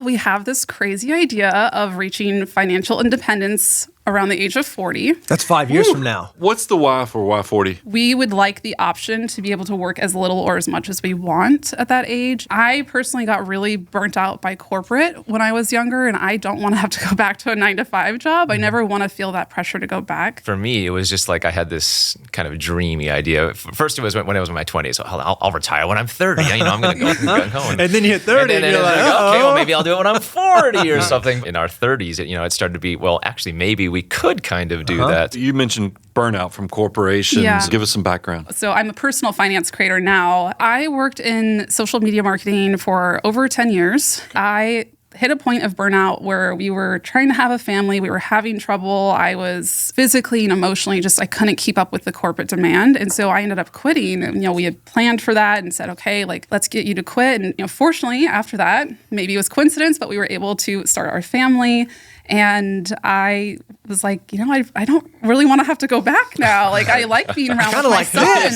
we have this crazy idea of reaching financial independence around the age of 40. That's 5 years from now. What's the why for why 40? We would like the option to be able to work as little or as much as we want at that age. I personally got really burnt out by corporate when I was younger, and I don't want to have to go back to a 9-to-5 job. I never want to feel that pressure to go back. For me, it was just like I had this kind of dreamy idea. First, it was when I was in my 20s. I'll retire when I'm 30. I'm going to go home. And then you hit 30 and you're like, okay, well, maybe I'll do it when I'm 40 or something. In our 30s, it started to be, well, actually, maybe we could kind of do that. You mentioned burnout from corporations. Yeah. Give us some background. So I'm a personal finance creator now. I worked in social media marketing for over 10 years. I hit a point of burnout where we were trying to have a family. We were having trouble. I was physically and emotionally I couldn't keep up with the corporate demand. And so I ended up quitting. And, we had planned for that and said, okay, let's get you to quit. And, fortunately, after that, maybe it was coincidence, but we were able to start our family. And I was like, I don't really want to have to go back now. I like being around with my son.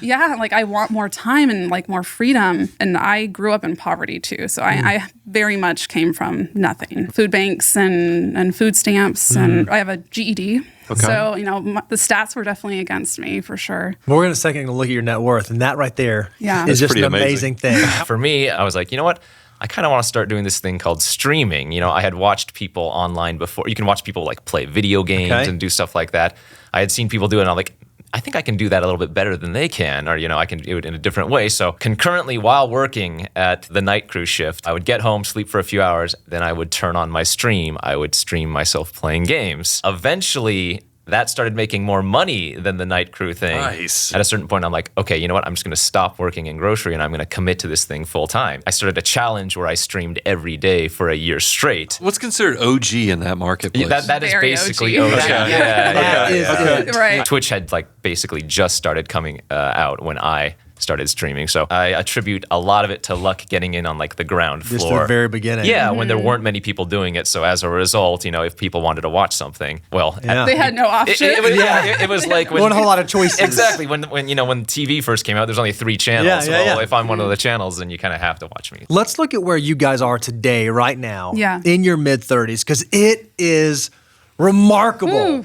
I want more time and more freedom. And I grew up in poverty too. So I very much came from nothing. Food banks and food stamps. And I have a GED. Okay. So, the stats were definitely against me for sure. We're in a second going to look at your net worth. And that right there is just an amazing thing. For me, I was like, you know what? I kind of want to start doing this thing called streaming. I had watched people online before. You can watch people play video games and do stuff like that. I had seen people do it, and I'm like, I think I can do that a little bit better than they can, or, I can do it in a different way. So concurrently, while working at the night crew shift, I would get home, sleep for a few hours, then I would turn on my stream. I would stream myself playing games. Eventually, that started making more money than the night crew thing. Nice. At a certain point, I'm like, okay, you know what? I'm just going to stop working in grocery and I'm going to commit to this thing full time. I started a challenge where I streamed every day for a year straight. What's considered OG in that marketplace? That is Very basically OG. OG. That is it. Right. Twitch had basically just started coming out when I started streaming. So I attribute a lot of it to luck getting in on the ground floor. Just the very beginning. Yeah, when there weren't many people doing it. So as a result, if people wanted to watch something, they had no option. It was like when, one whole lot of choices. Exactly. When TV first came out, there's only 3 channels. If I'm one of the channels, then you kind of have to watch me. Let's look at where you guys are today, right now, Yeah. in your mid-30s, because it is remarkable